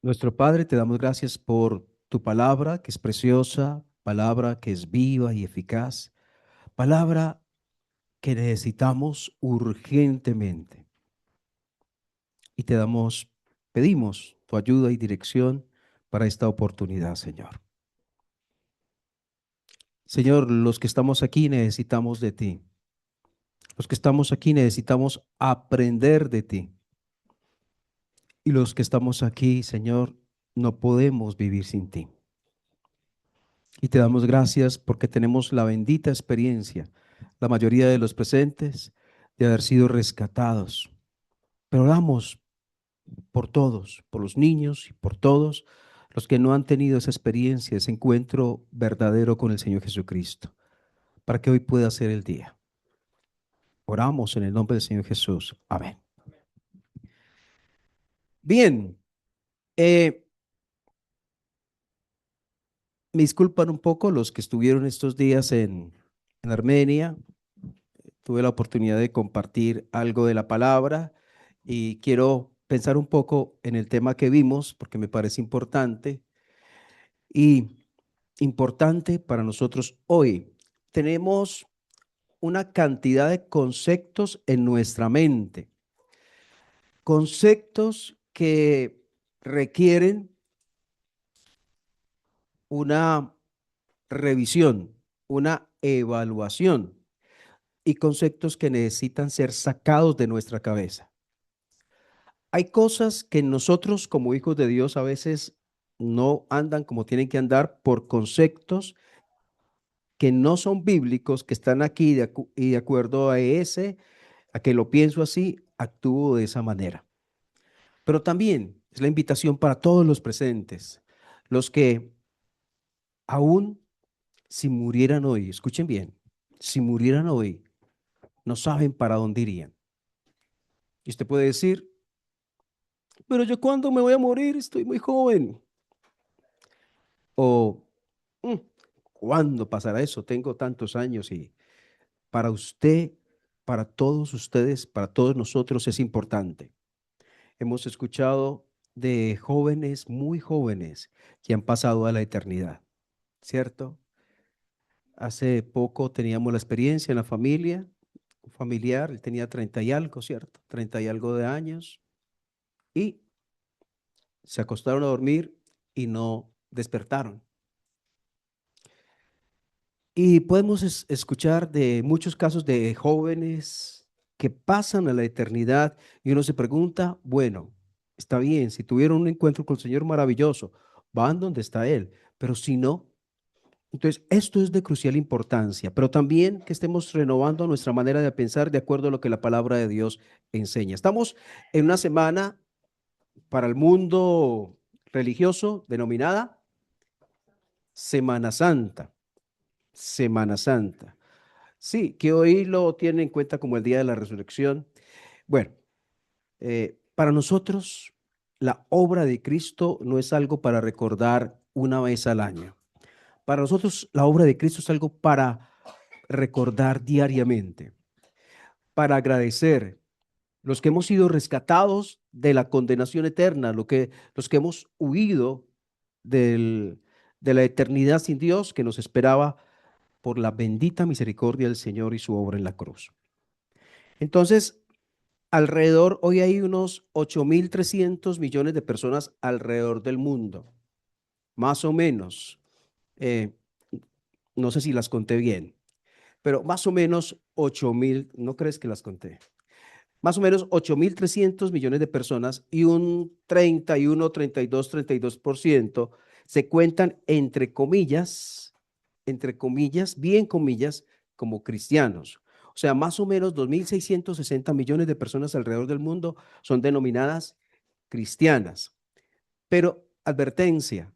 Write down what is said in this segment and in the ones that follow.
Nuestro Padre, te damos gracias por tu palabra, que es preciosa, palabra que es viva y eficaz, palabra que necesitamos urgentemente. Y pedimos tu ayuda y dirección para esta oportunidad, Señor. Señor, los que estamos aquí necesitamos de ti. Los que estamos aquí necesitamos aprender de ti. Y los que estamos aquí, Señor, no podemos vivir sin ti. Y te damos gracias porque tenemos la bendita experiencia, la mayoría de los presentes, de haber sido rescatados. Pero oramos por todos, por los niños y por todos los que no han tenido esa experiencia, ese encuentro verdadero con el Señor Jesucristo, para que hoy pueda ser el día. Oramos en el nombre del Señor Jesús. Amén. Bien, eh, me disculpan un poco los que estuvieron estos días en Armenia. Tuve la oportunidad de compartir algo de la palabra y quiero pensar un poco en el tema que vimos porque me parece importante y importante para nosotros hoy. Tenemos una cantidad de conceptos en nuestra mente, conceptos que requieren una revisión, una evaluación y conceptos que necesitan ser sacados de nuestra cabeza. Hay cosas que nosotros como hijos de Dios a veces no andan como tienen que andar por conceptos que no son bíblicos, que están aquí y de acuerdo a que lo pienso así, actúo de esa manera. Pero también es la invitación para todos los presentes, los que aún si murieran hoy, escuchen bien, si murieran hoy, no saben para dónde irían. Y usted puede decir, pero yo cuándo me voy a morir, estoy muy joven. O "Mm, ¿cuándo pasará eso? Tengo tantos años". Y para usted, para todos ustedes, para todos nosotros es importante. Hemos escuchado de jóvenes, muy jóvenes, que han pasado a la eternidad, ¿cierto? Hace poco teníamos la experiencia en la familia, un familiar, él tenía 30 y algo, ¿cierto? 30 y algo de años, y se acostaron a dormir y no despertaron. Y podemos escuchar de muchos casos de jóvenes que pasan a la eternidad y uno se pregunta, bueno, está bien, si tuvieron un encuentro con el Señor maravilloso, van donde está Él, pero si no, entonces esto es de crucial importancia, pero también que estemos renovando nuestra manera de pensar de acuerdo a lo que la palabra de Dios enseña. Estamos en una semana para el mundo religioso denominada Semana Santa. Semana Santa. Sí, que hoy lo tienen en cuenta como el día de la resurrección. Bueno, para nosotros la obra de Cristo no es algo para recordar una vez al año. Para nosotros la obra de Cristo es algo para recordar diariamente, para agradecer los que hemos sido rescatados de la condenación eterna, los que hemos huido del, de la eternidad sin Dios que nos esperaba por la bendita misericordia del Señor y su obra en la cruz. Entonces, alrededor, hoy hay unos 8.300 millones de personas alrededor del mundo, más o menos. Eh, no sé si las conté bien, pero más o menos 8.000, ¿no crees que las conté? Más o menos 8.300 millones de personas y un 31, 32% se cuentan entre comillas, bien comillas, como cristianos. O sea, más o menos 2.660 millones de personas alrededor del mundo son denominadas cristianas. Pero advertencia,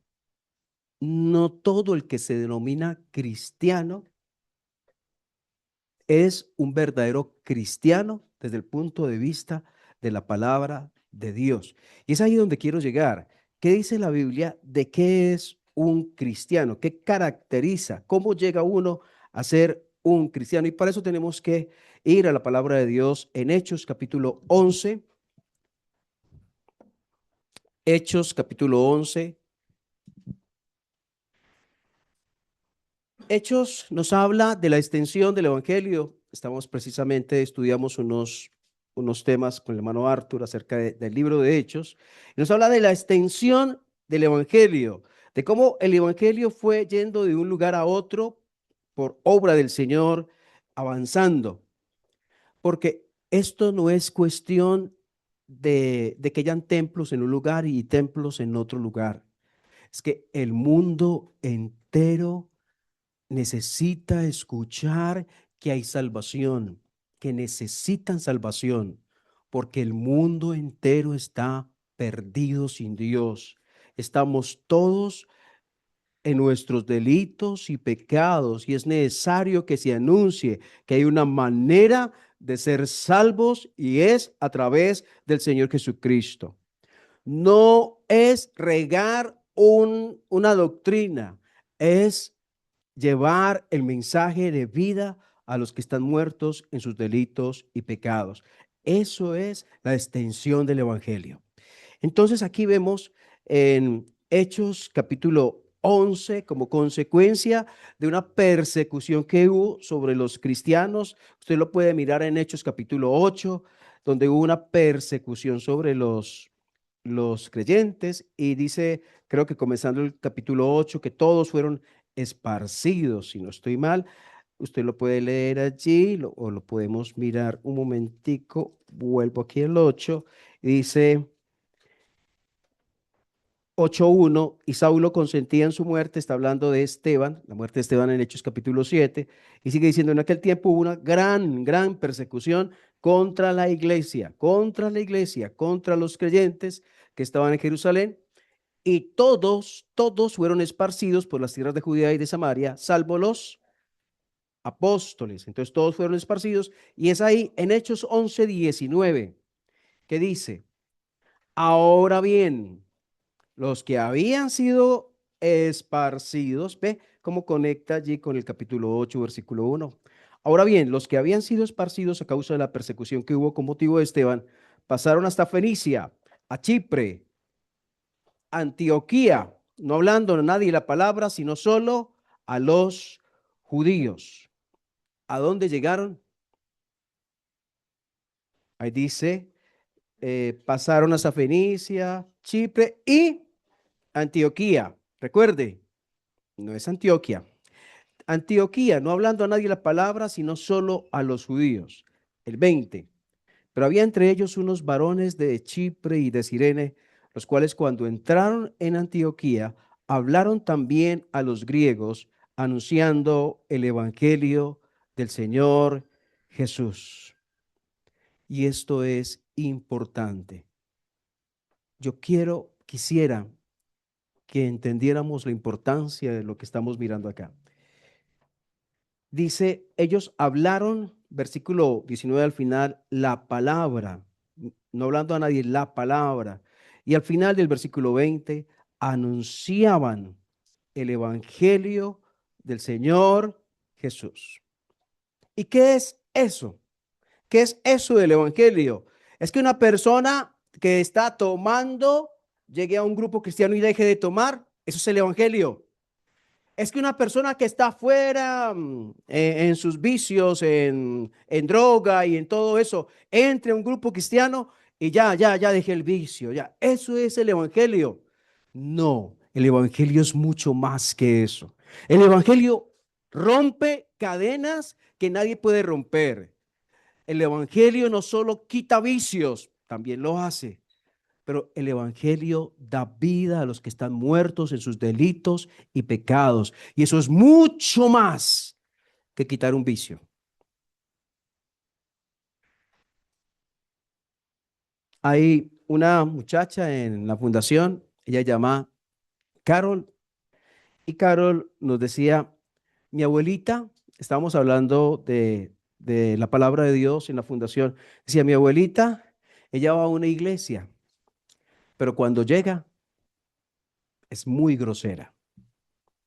no todo el que se denomina cristiano es un verdadero cristiano desde el punto de vista de la palabra de Dios. Y es ahí donde quiero llegar. ¿Qué dice la Biblia de qué es un cristiano? ¿Qué caracteriza? ¿Cómo llega uno a ser un cristiano? Y para eso tenemos que ir a la palabra de Dios en Hechos capítulo 11. Hechos capítulo 11. Hechos nos habla de la extensión del Evangelio. Estamos precisamente, estudiamos unos temas con el hermano Arthur acerca del libro de Hechos. Y nos habla de la extensión del Evangelio, de cómo el Evangelio fue yendo de un lugar a otro por obra del Señor, avanzando. Porque esto no es cuestión de que hayan templos en un lugar y templos en otro lugar. Es que el mundo entero necesita escuchar que hay salvación, que necesitan salvación, porque el mundo entero está perdido sin Dios. Estamos todos en nuestros delitos y pecados y es necesario que se anuncie que hay una manera de ser salvos y es a través del Señor Jesucristo. No es regar una doctrina, es llevar el mensaje de vida a los que están muertos en sus delitos y pecados. Eso es la extensión del Evangelio. Entonces aquí vemos en Hechos capítulo 11 como consecuencia de una persecución que hubo sobre los cristianos. Usted lo puede mirar en Hechos capítulo 8, donde hubo una persecución sobre los creyentes y dice, creo que comenzando el capítulo 8, que todos fueron esparcidos, si no estoy mal. Usted lo puede leer allí o lo podemos mirar un momentico. Vuelvo aquí al 8 y dice 8:1, y Saulo consentía en su muerte, está hablando de Esteban, la muerte de Esteban en Hechos capítulo 7, y sigue diciendo, en aquel tiempo hubo una gran persecución contra los creyentes que estaban en Jerusalén, y todos fueron esparcidos por las tierras de Judea y de Samaria, salvo los apóstoles. Entonces todos fueron esparcidos, y es ahí en Hechos 11:19 que dice, ahora bien, los que habían sido esparcidos, ve cómo conecta allí con el capítulo 8, versículo 1. Ahora bien, los que habían sido esparcidos a causa de la persecución que hubo con motivo de Esteban, pasaron hasta Fenicia, a Chipre, Antioquía, no hablando a nadie la palabra, sino solo a los judíos. ¿A dónde llegaron? Ahí dice, pasaron hasta Fenicia, Chipre y Antioquía. Recuerde, no es Antioquia. Antioquía, no hablando a nadie la palabra, sino solo a los judíos. El 20. Pero había entre ellos unos varones de Chipre y de Cirene, los cuales cuando entraron en Antioquía, hablaron también a los griegos, anunciando el evangelio del Señor Jesús. Y esto es importante. Quisiera que entendiéramos la importancia de lo que estamos mirando acá. Dice, ellos hablaron, versículo 19 al final, la palabra, no hablando a nadie, la palabra. Y al final del versículo 20, anunciaban el evangelio del Señor Jesús. ¿Y qué es eso? ¿Qué es eso del evangelio? Es que una persona que está tomando llegue a un grupo cristiano y deje de tomar. Eso es el evangelio. Es que una persona que está fuera en sus vicios, en droga y en todo eso, entre a un grupo cristiano y ya dejé el vicio, ya. Eso es el evangelio. No, el evangelio es mucho más que eso. El evangelio rompe cadenas que nadie puede romper. El evangelio no solo quita vicios, también lo hace. Pero el evangelio da vida a los que están muertos en sus delitos y pecados. Y eso es mucho más que quitar un vicio. Hay una muchacha en la fundación, ella llama Carol, y Carol nos decía, mi abuelita, estábamos hablando de la palabra de Dios en la fundación, decía, mi abuelita, ella va a una iglesia, pero cuando llega es muy grosera.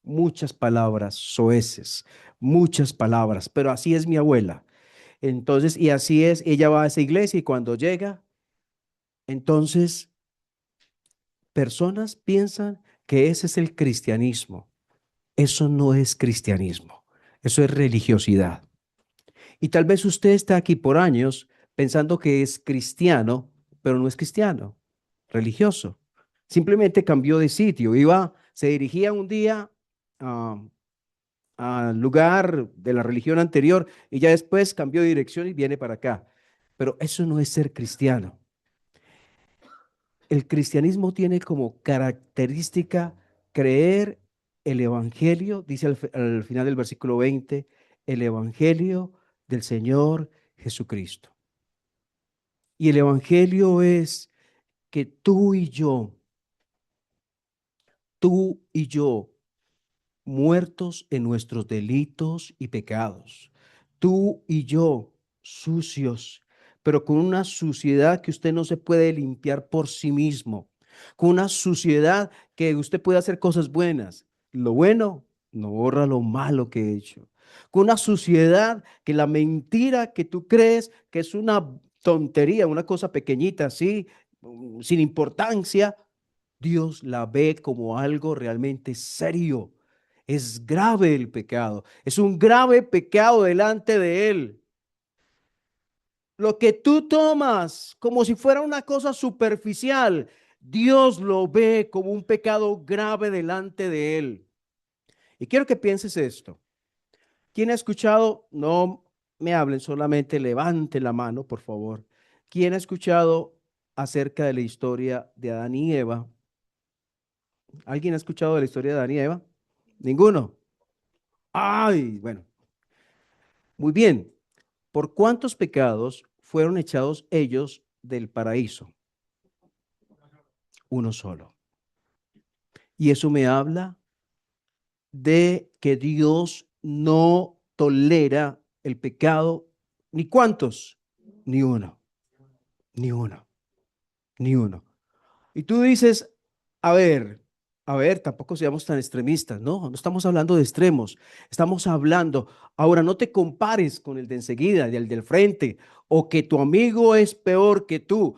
Muchas palabras soeces, muchas palabras, pero así es mi abuela. Entonces, y así es, ella va a esa iglesia y cuando llega, entonces Personas piensan que ese es el cristianismo. Eso no es cristianismo. Eso es religiosidad. Y tal vez usted está aquí por años pensando que es cristiano, pero no es cristiano, religioso. Simplemente cambió de sitio. Se dirigía un día a al lugar de la religión anterior y ya después cambió de dirección y viene para acá. Pero eso no es ser cristiano. El cristianismo tiene como característica creer el evangelio, dice al final del versículo 20, el evangelio del Señor Jesucristo. Y el evangelio es que tú y yo, muertos en nuestros delitos y pecados. Tú y yo, sucios, pero con una suciedad que usted no se puede limpiar por sí mismo, con una suciedad que usted puede hacer cosas buenas. Lo bueno no borra lo malo que he hecho. Con una suciedad que la mentira que tú crees que es una tontería, una cosa pequeñita así, sin importancia, Dios la ve como algo realmente serio. Es grave el pecado. Es un grave pecado delante de Él. Lo que tú tomas como si fuera una cosa superficial, Dios lo ve como un pecado grave delante de Él. Y quiero que pienses esto. ¿Quién ha escuchado? No me hablen, solamente levante la mano, por favor. ¿Quién ha escuchado acerca de la historia de Adán y Eva? ¿Alguien ha escuchado de la historia de Adán y Eva? ¿Ninguno? Ay, bueno, muy bien. ¿Por cuántos pecados fueron echados ellos del paraíso? Uno solo. Y eso me habla de que Dios no tolera el pecado. ¿Ni cuántos? Ni uno, ni uno, ni uno. Y tú dices, a ver, tampoco seamos tan extremistas, ¿no? No estamos hablando de extremos, estamos hablando, ahora no te compares con el de enseguida, el del frente, o que tu amigo es peor que tú.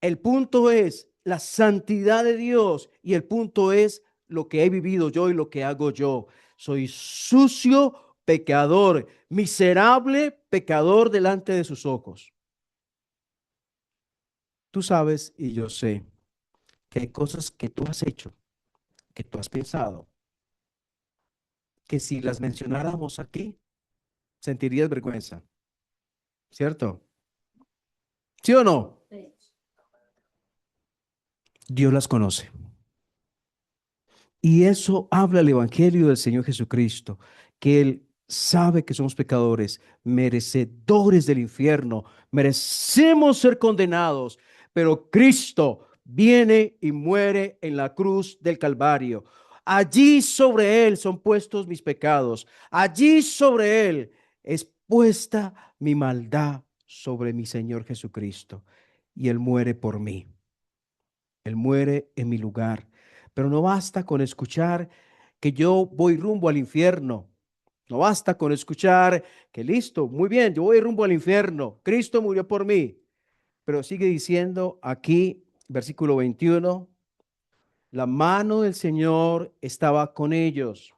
El punto es la santidad de Dios y el punto es lo que he vivido yo y lo que hago yo. Soy sucio pecador, miserable pecador delante de sus ojos. Tú sabes y yo sé que hay cosas que tú has hecho, que tú has pensado, que si las mencionáramos aquí, sentirías vergüenza, ¿cierto? ¿Sí o no? Dios las conoce. Y eso habla el Evangelio del Señor Jesucristo, que Él sabe que somos pecadores, merecedores del infierno, merecemos ser condenados, pero Cristo viene y muere en la cruz del Calvario. Allí sobre Él son puestos mis pecados, allí sobre Él es puesta mi maldad sobre mi Señor Jesucristo, y Él muere por mí. Él muere en mi lugar. Pero no basta con escuchar que yo voy rumbo al infierno. No basta con escuchar que listo, muy bien, yo voy rumbo al infierno. Cristo murió por mí. Pero sigue diciendo aquí, versículo 21, la mano del Señor estaba con ellos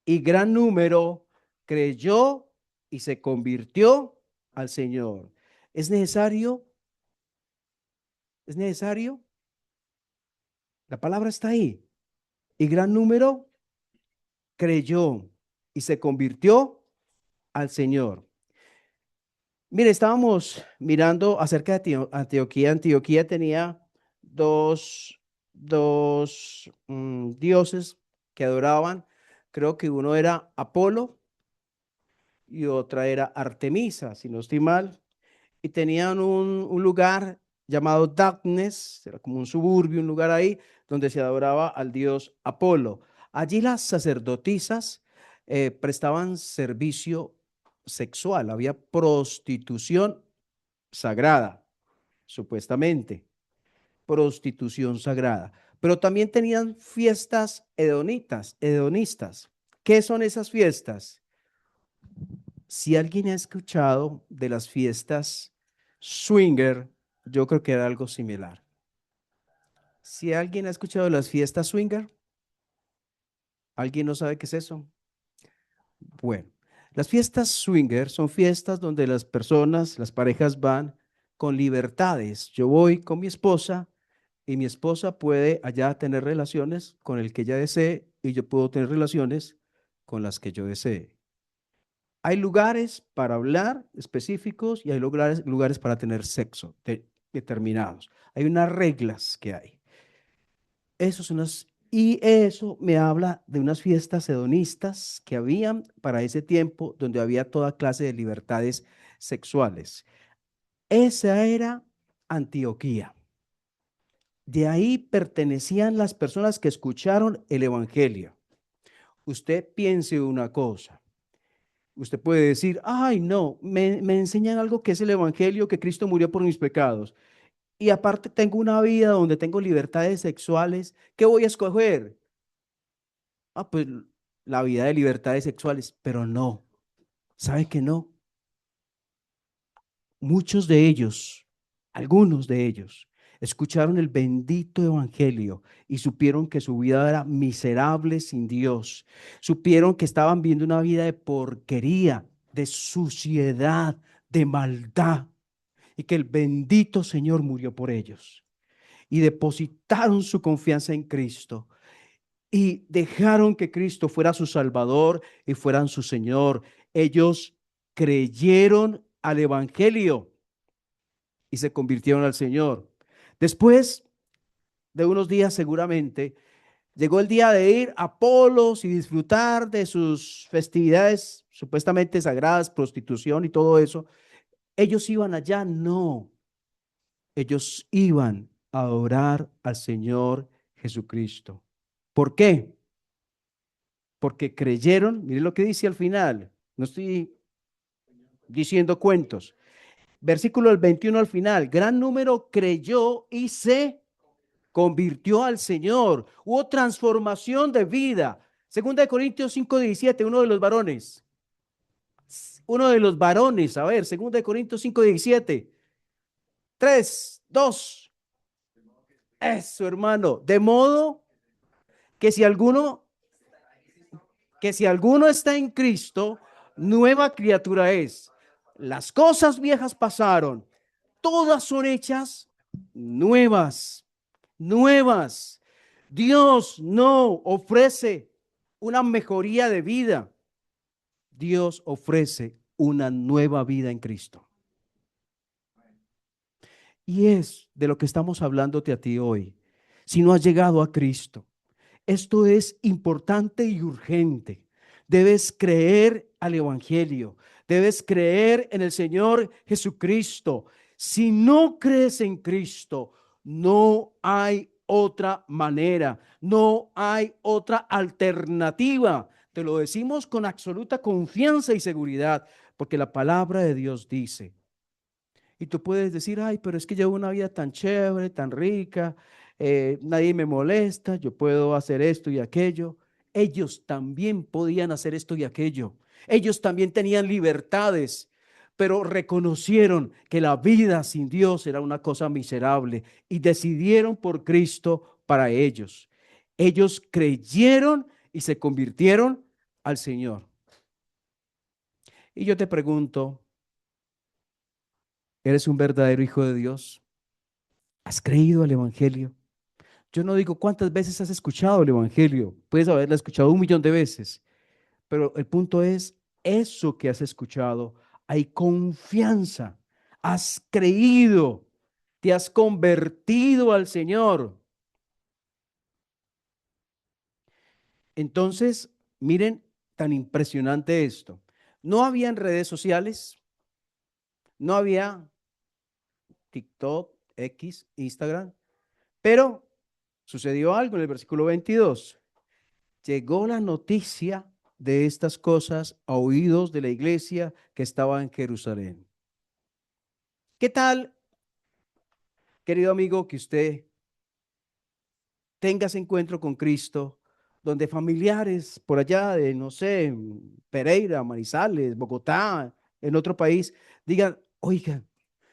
y gran número creyó y se convirtió al Señor. ¿Es necesario? ¿Es necesario? La palabra está ahí. Y gran número creyó y se convirtió al Señor. Mire, estábamos mirando acerca de Antioquía. Antioquía tenía dos dioses que adoraban. Creo que uno era Apolo y otra era Artemisa, si no estoy mal. Y tenían un lugar llamado Dagnes, era como un suburbio, un lugar ahí donde se adoraba al dios Apolo. Allí las sacerdotisas prestaban servicio sexual, había prostitución sagrada, supuestamente, prostitución sagrada, pero también tenían fiestas hedonistas. ¿Qué son esas fiestas? Si alguien ha escuchado de las fiestas swinger, yo creo que era algo similar. Si alguien ha escuchado de las fiestas swinger, ¿alguien no sabe qué es eso? Bueno, las fiestas swinger son fiestas donde las personas, las parejas van con libertades. Yo voy con mi esposa y mi esposa puede allá tener relaciones con el que ella desee y yo puedo tener relaciones con las que yo desee. Hay lugares para hablar específicos y hay lugares para tener sexo determinados. Hay unas reglas que hay. Y eso me habla de unas fiestas hedonistas que habían para ese tiempo donde había toda clase de libertades sexuales. Esa era Antioquía. De ahí pertenecían las personas que escucharon el Evangelio. Usted piense una cosa. Usted puede decir, ay, no, me enseñan algo que es el Evangelio, que Cristo murió por mis pecados. Y aparte tengo una vida donde tengo libertades sexuales. ¿Qué voy a escoger? Ah, pues la vida de libertades sexuales, pero no, ¿sabe que no? Muchos de ellos, algunos de ellos, escucharon el bendito evangelio y supieron que su vida era miserable sin Dios. Supieron que estaban viendo una vida de porquería, de suciedad, de maldad y que el bendito Señor murió por ellos. Y depositaron su confianza en Cristo y dejaron que Cristo fuera su Salvador y fueran su Señor. Ellos creyeron al Evangelio y se convirtieron al Señor. Después de unos días seguramente, llegó el día de ir a Polos y disfrutar de sus festividades supuestamente sagradas, prostitución y todo eso. Ellos iban allá, no. Ellos iban a adorar al Señor Jesucristo. ¿Por qué? Porque creyeron, miren lo que dice al final, no estoy diciendo cuentos. Versículo del 21 al final, gran número creyó y se convirtió al Señor. Hubo transformación de vida. Segunda de Corintios 5:17, uno de los varones, a ver, segunda de Corintios 5:17, 3, 2, eso hermano, de modo que si alguno está en Cristo, nueva criatura es. Las cosas viejas pasaron, todas son hechas nuevas, nuevas. Dios no ofrece una mejoría de vida. Dios ofrece una nueva vida en Cristo. Y es de lo que estamos hablándote a ti hoy. Si no has llegado a Cristo, esto es importante y urgente. Debes creer al Evangelio. Debes creer en el Señor Jesucristo. Si no crees en Cristo, no hay otra manera, no hay otra alternativa. Te lo decimos con absoluta confianza y seguridad, porque la palabra de Dios dice, y tú puedes decir, ay, pero es que llevo una vida tan chévere, tan rica, nadie me molesta, yo puedo hacer esto y aquello. Ellos también podían hacer esto y aquello. Ellos también tenían libertades, pero reconocieron que la vida sin Dios era una cosa miserable y decidieron por Cristo para ellos. Ellos creyeron y se convirtieron al Señor. Y yo te pregunto, ¿eres un verdadero hijo de Dios? ¿Has creído al Evangelio? Yo no digo cuántas veces has escuchado el Evangelio. Puedes haberlo escuchado 1 millón de veces, pero el punto es eso que has escuchado. Hay confianza. Has creído. Te has convertido al Señor. Entonces, miren tan impresionante esto. No habían redes sociales, no había TikTok, X, Instagram, pero sucedió algo en el versículo 22. Llegó la noticia de estas cosas a oídos de la iglesia que estaba en Jerusalén. ¿Qué tal, querido amigo, que usted tenga ese encuentro con Cristo, donde familiares por allá de, no sé, Pereira, Manizales, Bogotá, en otro país, digan, oigan,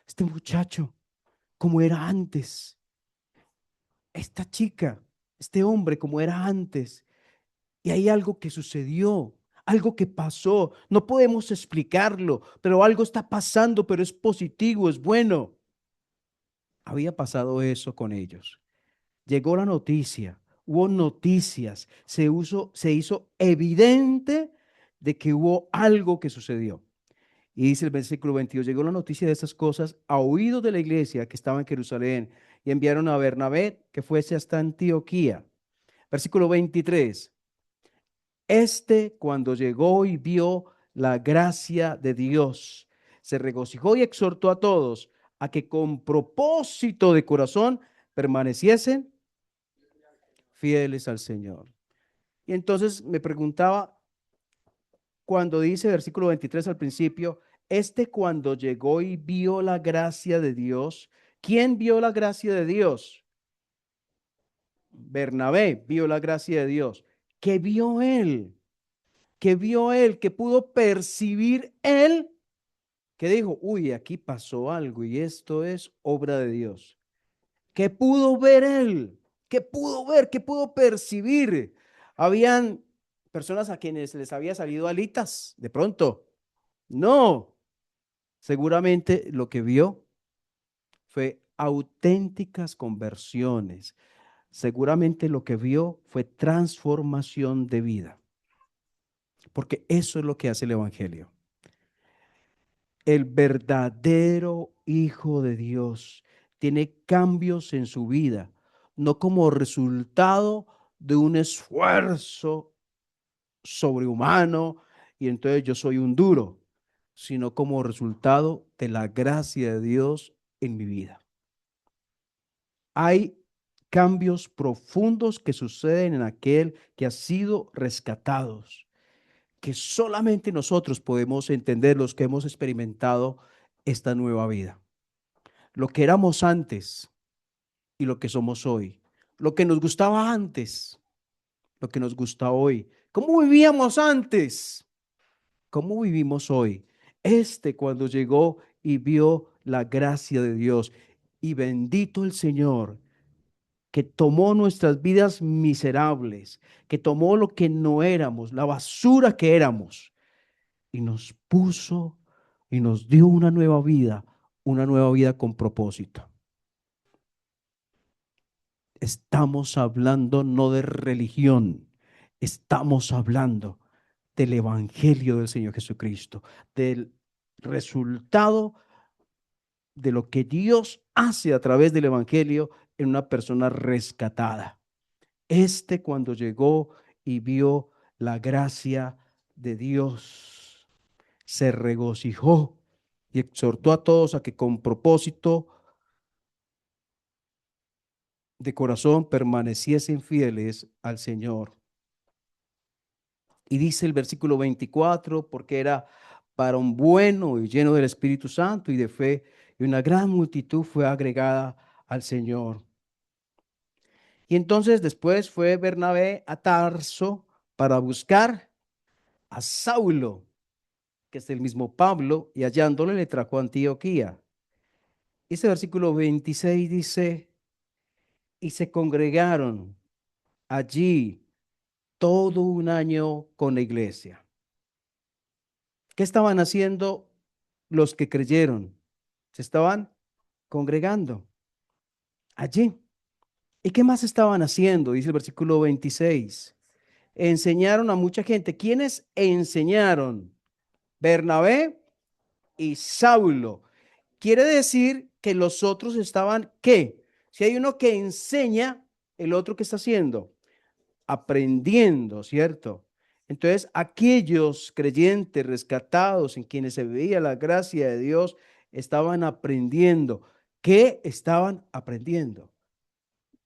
este muchacho, como era antes, esta chica, este hombre como era antes. Y hay algo que sucedió, algo que pasó. No podemos explicarlo, pero algo está pasando, pero es positivo, es bueno. Había pasado eso con ellos. Llegó la noticia, hubo noticias, se hizo evidente de que hubo algo que sucedió. Y dice el versículo 22, llegó la noticia de estas cosas a oídos de la iglesia que estaba en Jerusalén y enviaron a Bernabé que fuese hasta Antioquía. Versículo 23, este cuando llegó y vio la gracia de Dios, se regocijó y exhortó a todos a que con propósito de corazón permaneciesen fieles al Señor. Y entonces me preguntaba, cuando dice versículo 23 al principio, este cuando llegó y vio la gracia de Dios, ¿quién vio la gracia de Dios? Bernabé vio la gracia de Dios. ¿Qué vio él? ¿Qué vio él? ¿Qué pudo percibir él? Que dijo, uy, aquí pasó algo y esto es obra de Dios. ¿Qué pudo ver él? ¿Qué pudo ver? ¿Qué pudo percibir? Habían personas a quienes les había salido alitas de pronto. No, seguramente lo que vio fue auténticas conversiones. Seguramente lo que vio fue transformación de vida, porque eso es lo que hace el Evangelio. El verdadero Hijo de Dios tiene cambios en su vida, no como resultado de un esfuerzo sobrehumano y entonces yo soy un duro, sino como resultado de la gracia de Dios en mi vida. Hay cambios profundos que suceden en aquel que ha sido rescatados, que solamente nosotros podemos entender los que hemos experimentado esta nueva vida. Lo que éramos antes y lo que somos hoy. Lo que nos gustaba antes, lo que nos gusta hoy. ¿Cómo vivíamos antes? ¿Cómo vivimos hoy? Este cuando llegó y vio la gracia de Dios. Y bendito el Señor que tomó nuestras vidas miserables, que tomó lo que no éramos, la basura que éramos, y nos puso y nos dio una nueva vida con propósito. Estamos hablando no de religión, estamos hablando del Evangelio del Señor Jesucristo, del resultado de lo que Dios hace a través del Evangelio en una persona rescatada. Este cuando llegó y vio la gracia de Dios, se regocijó y exhortó a todos a que con propósito de corazón permaneciesen fieles al Señor. Y dice el versículo 24, porque era varón bueno y lleno del Espíritu Santo y de fe, y una gran multitud fue agregada al Señor. Y entonces después fue Bernabé a Tarso para buscar a Saulo, que es el mismo Pablo, y hallándole le trajo a Antioquía. Este versículo 26 dice, y se congregaron allí todo un año con la iglesia. ¿Qué estaban haciendo los que creyeron? Se estaban congregando allí. ¿Y qué más estaban haciendo? Dice el versículo 26. Enseñaron a mucha gente. ¿Quiénes enseñaron? Bernabé y Saulo. Quiere decir que los otros estaban, ¿qué? Si hay uno que enseña, el otro que está haciendo, aprendiendo, ¿cierto? Entonces, aquellos creyentes rescatados en quienes se veía la gracia de Dios, estaban aprendiendo. ¿Qué estaban aprendiendo?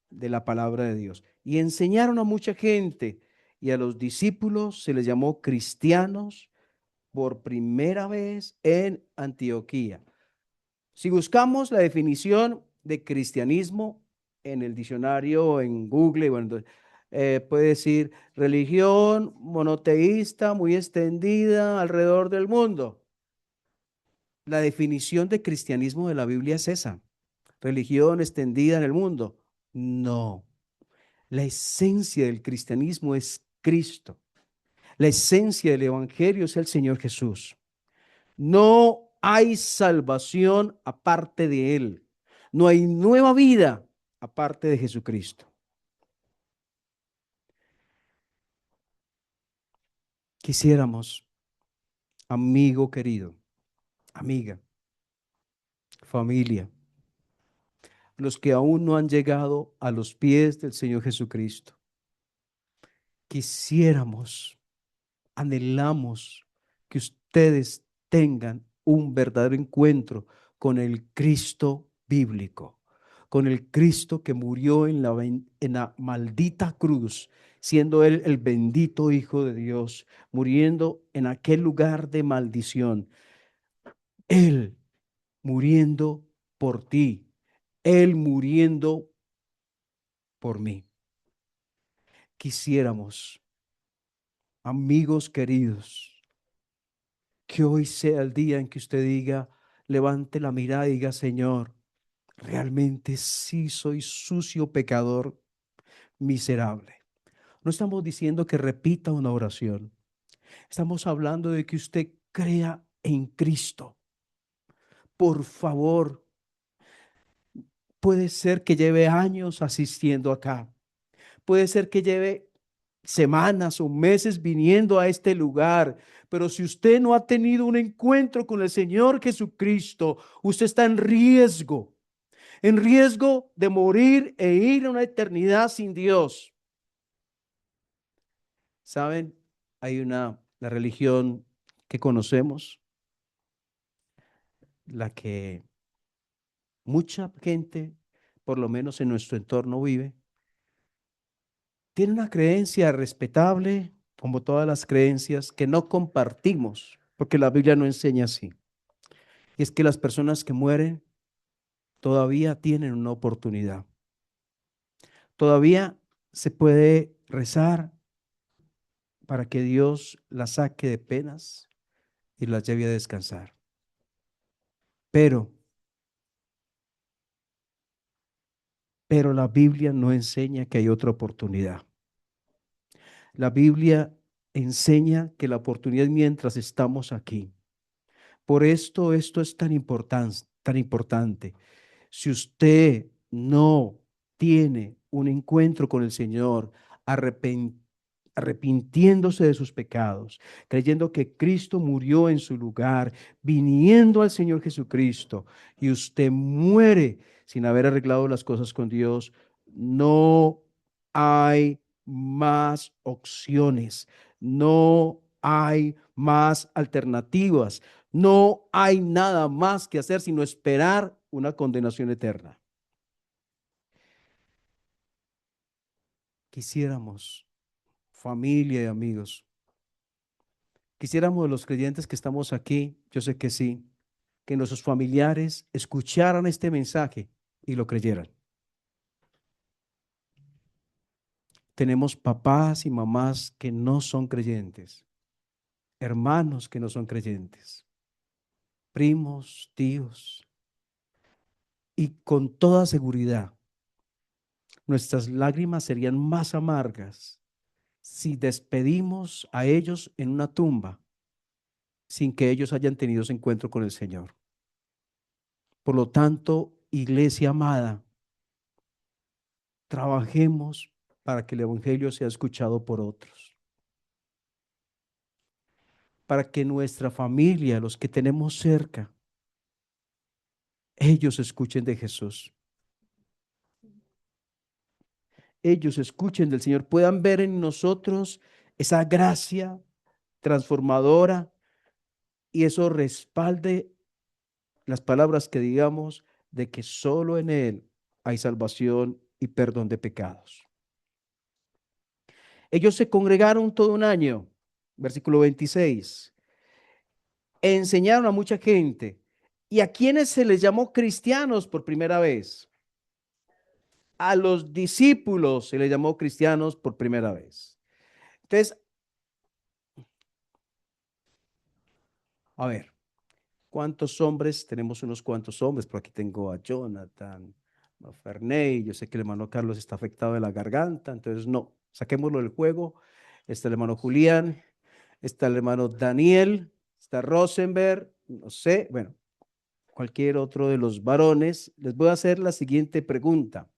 De la palabra de Dios. Y enseñaron a mucha gente y a los discípulos se les llamó cristianos por primera vez en Antioquía. Si buscamos la definición de cristianismo en el diccionario, en Google, bueno, puede decir religión monoteísta muy extendida alrededor del mundo. La definición de cristianismo de la Biblia es esa, religión extendida en el mundo. No, la esencia del cristianismo es Cristo. La esencia del evangelio es el Señor Jesús. No hay salvación aparte de Él. No hay nueva vida aparte de Jesucristo. Quisiéramos, amigo querido, amiga, familia, los que aún no han llegado a los pies del Señor Jesucristo, quisiéramos, anhelamos que ustedes tengan un verdadero encuentro con el Cristo bíblico, con el Cristo que murió en la maldita cruz, siendo Él el bendito Hijo de Dios, muriendo en aquel lugar de maldición. Él muriendo por ti, Él muriendo por mí. Quisiéramos, amigos queridos, que hoy sea el día en que usted diga, levante la mirada y diga, Señor, realmente sí soy sucio, pecador, miserable. No estamos diciendo que repita una oración. Estamos hablando de que usted crea en Cristo. Por favor, puede ser que lleve años asistiendo acá. Puede ser que lleve semanas o meses viniendo a este lugar, pero si usted no ha tenido un encuentro con el Señor Jesucristo, usted está en riesgo de morir e ir a una eternidad sin Dios. ¿Saben? Hay la religión que conocemos, la que mucha gente, por lo menos en nuestro entorno, vive. Tiene una creencia respetable, como todas las creencias, que no compartimos, porque la Biblia no enseña así. Y es que las personas que mueren todavía tienen una oportunidad. Todavía se puede rezar para que Dios las saque de penas y las lleve a descansar. Pero, pero la Biblia no enseña que hay otra oportunidad. La Biblia enseña que la oportunidad es mientras estamos aquí. Por esto es tan importante, tan importante. Si usted no tiene un encuentro con el Señor, arrepintiéndose de sus pecados, creyendo que Cristo murió en su lugar, viniendo al Señor Jesucristo, y usted muere sin haber arreglado las cosas con Dios, no hay más opciones, no hay más alternativas. No hay nada más que hacer sino esperar una condenación eterna. Quisiéramos, familia y amigos, quisiéramos los creyentes que estamos aquí, yo sé que sí, que nuestros familiares escucharan este mensaje y lo creyeran. Tenemos papás y mamás que no son creyentes, hermanos que no son creyentes, primos, tíos, y con toda seguridad nuestras lágrimas serían más amargas si despedimos a ellos en una tumba sin que ellos hayan tenido ese encuentro con el Señor. Por lo tanto, iglesia amada, trabajemos para que el Evangelio sea escuchado por otros, para que nuestra familia, los que tenemos cerca, ellos escuchen de Jesús, ellos escuchen del Señor, puedan ver en nosotros esa gracia transformadora y eso respalde las palabras que digamos de que solo en Él hay salvación y perdón de pecados. Ellos se congregaron todo un año, versículo 26, enseñaron a mucha gente. ¿Y a quienes se les llamó cristianos por primera vez? A los discípulos se les llamó cristianos por primera vez. Entonces, a ver, ¿cuántos hombres? Tenemos unos cuantos hombres, por aquí tengo a Jonathan, No, Ferney, yo sé que el hermano Carlos está afectado de la garganta, entonces no, saquémoslo del juego. Está el hermano Julián, está el hermano Daniel, está Rosenberg, no sé, bueno, cualquier otro de los varones. Les voy a hacer la siguiente pregunta.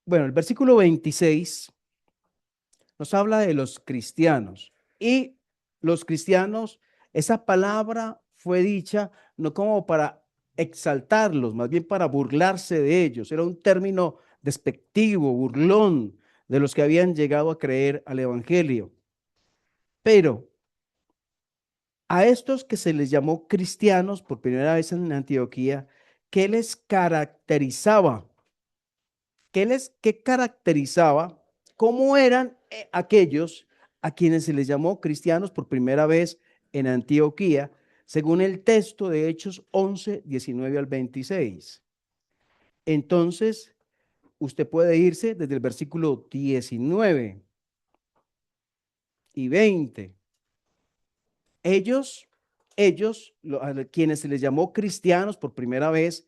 Bueno, el versículo 26 nos habla de los cristianos y los cristianos, esa palabra fue dicha no como para exaltarlos, más bien para burlarse de ellos. Era un término despectivo, burlón de los que habían llegado a creer al evangelio. Pero a estos que se les llamó cristianos por primera vez en Antioquía, ¿qué les caracterizaba? ¿Qué caracterizaba? ¿Cómo eran aquellos a quienes se les llamó cristianos por primera vez en Antioquía, según el texto de Hechos 11, 19 al 26? Entonces, usted puede irse desde el versículo 19 y 20. Ellos, a quienes se les llamó cristianos por primera vez,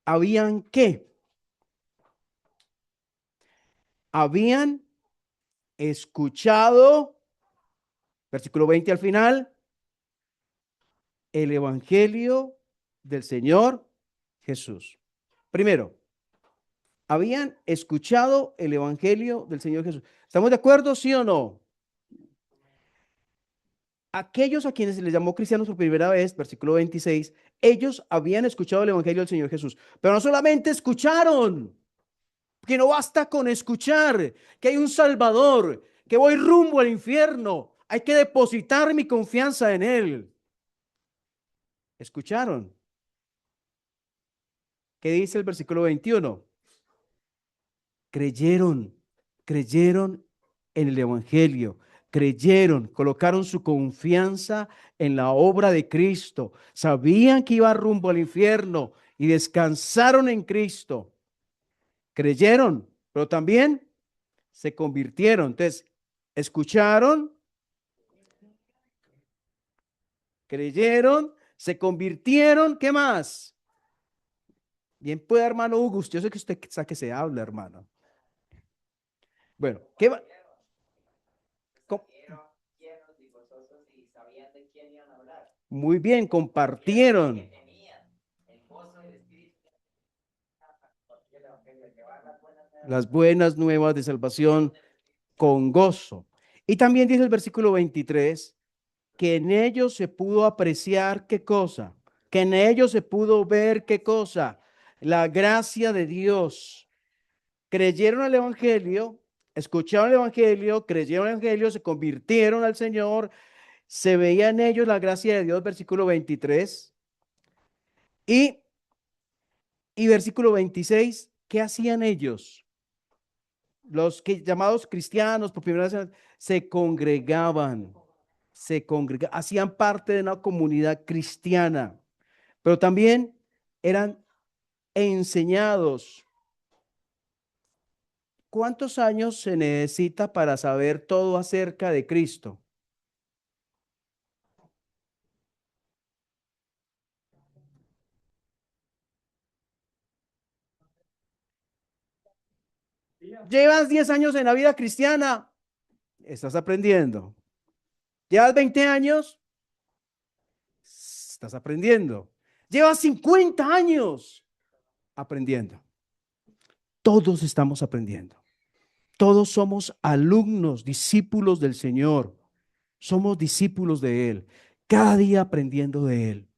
habían ¿qué? Habían escuchado, versículo 20 al final, el evangelio del Señor Jesús. Primero, habían escuchado el evangelio del Señor Jesús. ¿Estamos de acuerdo, sí o no? Aquellos a quienes se les llamó cristianos por primera vez, versículo 26, ellos habían escuchado el evangelio del Señor Jesús, pero no solamente escucharon, que no basta con escuchar, que hay un Salvador, que voy rumbo al infierno, hay que depositar mi confianza en Él. Escucharon. ¿Qué dice el versículo 21? Creyeron, creyeron en el evangelio, creyeron, colocaron su confianza en la obra de Cristo, sabían que iba rumbo al infierno y descansaron en Cristo. Creyeron, pero también se convirtieron. Entonces, escucharon, creyeron, se convirtieron, ¿qué más? Bien puede, hermano Hugo, yo sé que usted sabe que se habla, hermano. Bueno, ¿qué va? Muy bien, compartieron las buenas nuevas de salvación con gozo. Y también dice el versículo 23, que en ellos se pudo apreciar qué cosa, que en ellos se pudo ver qué cosa, la gracia de Dios. Creyeron al evangelio, escucharon el evangelio, creyeron el evangelio, se convirtieron al Señor, se veía en ellos la gracia de Dios, versículo 23. Y, y versículo 26, ¿qué hacían ellos? Los que llamados cristianos por primera vez se congregaban, hacían parte de una comunidad cristiana, pero también eran enseñados. ¿Cuántos años se necesita para saber todo acerca de Cristo? Llevas 10 años en la vida cristiana, estás aprendiendo. Llevas 20 años, estás aprendiendo. Llevas 50 años aprendiendo. Todos estamos aprendiendo. Todos somos alumnos, discípulos del Señor. Somos discípulos de Él. Cada día aprendiendo de Él.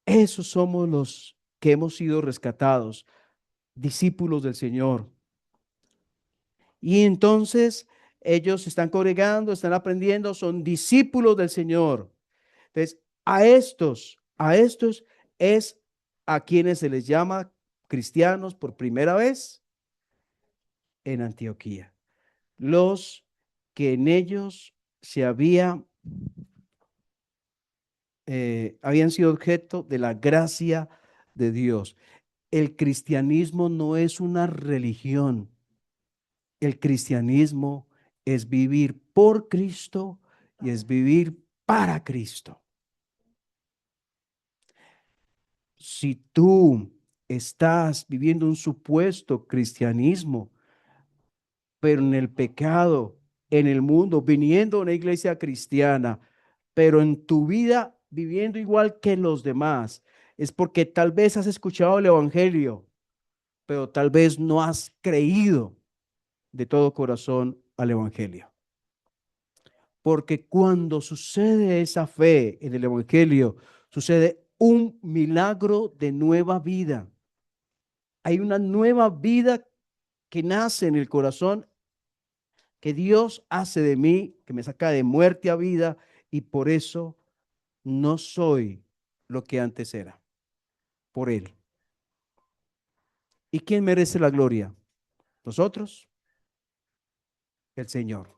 Esos somos los que hemos sido rescatados, discípulos del Señor. Y entonces ellos se están congregando, están aprendiendo, son discípulos del Señor. Entonces, a estos es a quienes se les llama cristianos por primera vez en Antioquía. Los que en ellos se habían sido objeto de la gracia de Dios. El cristianismo no es una religión. El cristianismo es vivir por Cristo y es vivir para Cristo. Si tú estás viviendo un supuesto cristianismo, pero en el pecado, en el mundo, viniendo a una iglesia cristiana, pero en tu vida viviendo igual que los demás, es porque tal vez has escuchado el evangelio, pero tal vez no has creído de todo corazón al evangelio. Porque cuando sucede esa fe en el evangelio, sucede un milagro de nueva vida. Hay una nueva vida que nace en el corazón, que Dios hace de mí, que me saca de muerte a vida, y por eso no soy lo que antes era, por Él. ¿Y quién merece la gloria? ¿Nosotros? El Señor,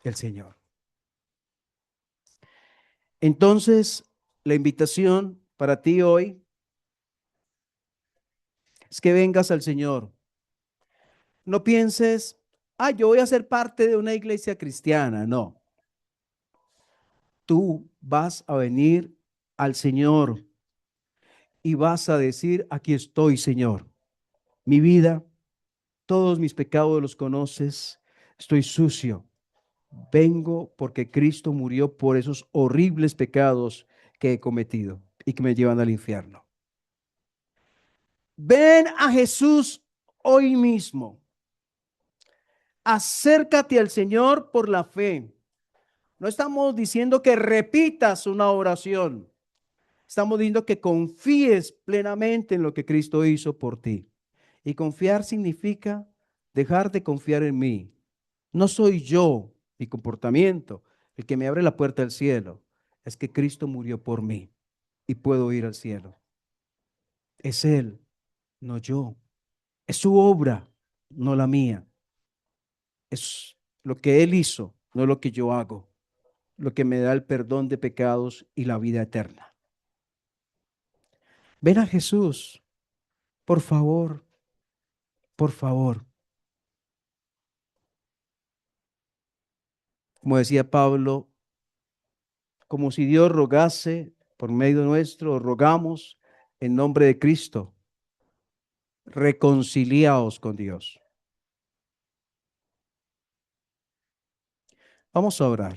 el Señor. Entonces, la invitación para ti hoy es que vengas al Señor. No pienses, yo voy a ser parte de una iglesia cristiana. No, tú vas a venir al Señor y vas a decir, aquí estoy, Señor. Mi vida, todos mis pecados los conoces, estoy sucio. Vengo porque Cristo murió por esos horribles pecados que he cometido y que me llevan al infierno. Ven a Jesús hoy mismo. Acércate al Señor por la fe. No estamos diciendo que repitas una oración. Estamos diciendo que confíes plenamente en lo que Cristo hizo por ti. Y confiar significa dejar de confiar en mí. No soy yo, mi comportamiento, el que me abre la puerta al cielo. Es que Cristo murió por mí y puedo ir al cielo. Es Él, no yo. Es su obra, no la mía. Es lo que Él hizo, no lo que yo hago, lo que me da el perdón de pecados y la vida eterna. Ven a Jesús, por favor, por favor. Como decía Pablo, como si Dios rogase por medio nuestro, rogamos en nombre de Cristo, reconciliaos con Dios. Vamos a orar.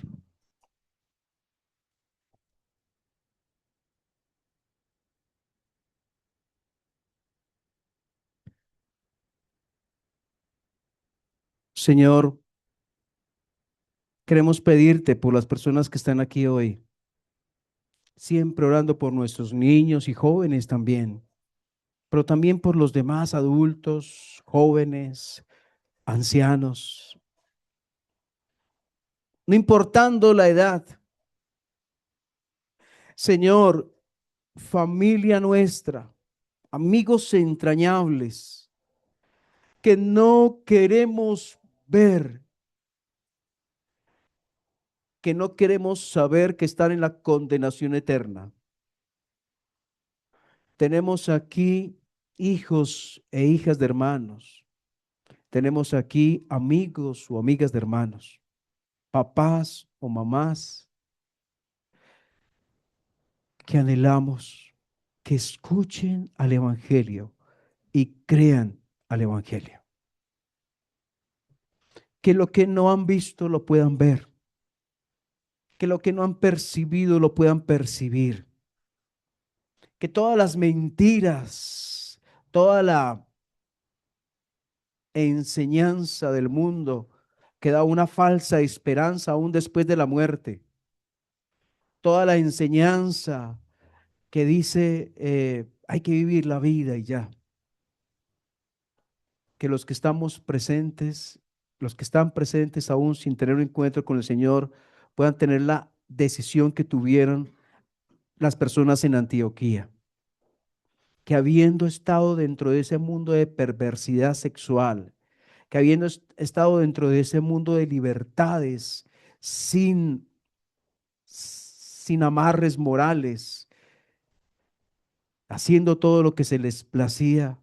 Señor, queremos pedirte por las personas que están aquí hoy, siempre orando por nuestros niños y jóvenes también, pero también por los demás adultos, jóvenes, ancianos, no importando la edad. Señor, familia nuestra, amigos entrañables, que no queremos ver, que no queremos saber que están en la condenación eterna. Tenemos aquí hijos e hijas de hermanos. Tenemos aquí amigos o amigas de hermanos, papás o mamás que anhelamos que escuchen al Evangelio y crean al Evangelio. Que lo que no han visto lo puedan ver. Que lo que no han percibido lo puedan percibir. Que todas las mentiras, toda la enseñanza del mundo que da una falsa esperanza aún después de la muerte, toda la enseñanza que dice hay que vivir la vida y ya, que los que estamos presentes, los que están presentes aún sin tener un encuentro con el Señor, puedan tener la decisión que tuvieron las personas en Antioquía, que habiendo estado dentro de ese mundo de perversidad sexual, que habiendo estado dentro de ese mundo de libertades, sin, sin amarres morales, haciendo todo lo que se les placía,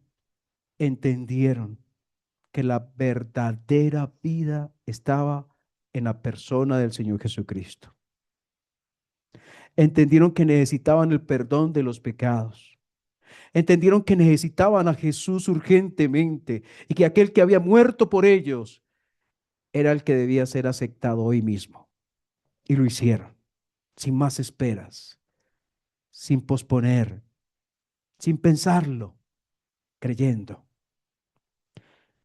entendieron que la verdadera vida estaba en la persona del Señor Jesucristo. Entendieron que necesitaban el perdón de los pecados. Entendieron que necesitaban a Jesús urgentemente y que aquel que había muerto por ellos era el que debía ser aceptado hoy mismo. Y lo hicieron, sin más esperas, sin posponer, sin pensarlo, creyendo.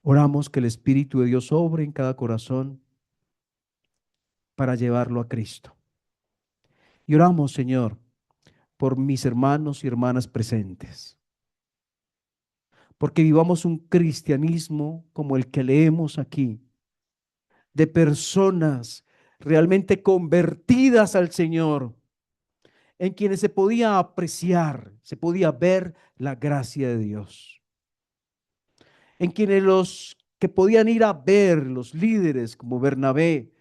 Oramos que el Espíritu de Dios obre en cada corazón para llevarlo a Cristo. Y oramos, Señor, por mis hermanos y hermanas presentes, porque vivamos un cristianismo como el que leemos aquí, de personas realmente convertidas al Señor, en quienes se podía apreciar, se podía ver la gracia de Dios, en quienes los que podían ir a ver, los líderes como Bernabé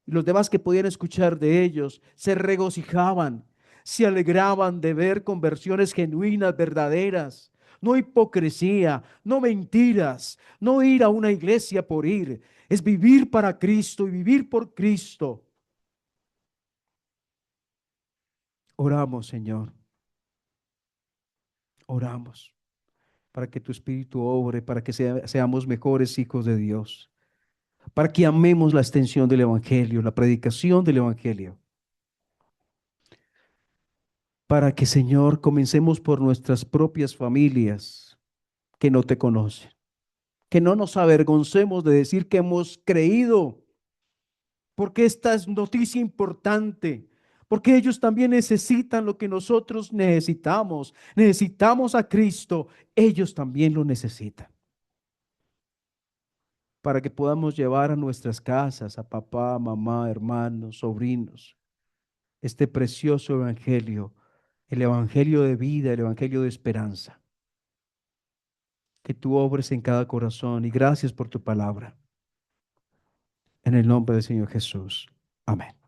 y los demás que podían escuchar de ellos, se regocijaban, se alegraban de ver conversiones genuinas, verdaderas, no hipocresía, no mentiras, no ir a una iglesia por ir, es vivir para Cristo y vivir por Cristo. Oramos, Señor, oramos para que tu Espíritu obre, para que seamos mejores hijos de Dios, para que amemos la extensión del Evangelio, la predicación del Evangelio, para que, Señor, comencemos por nuestras propias familias que no te conocen, que no nos avergoncemos de decir que hemos creído, porque esta es noticia importante, porque ellos también necesitan lo que nosotros necesitamos. Necesitamos a Cristo, ellos también lo necesitan, para que podamos llevar a nuestras casas, a papá, mamá, hermanos, sobrinos, este precioso evangelio, el evangelio de vida, el evangelio de esperanza. Que tú obres en cada corazón y gracias por tu palabra. En el nombre del Señor Jesús. Amén.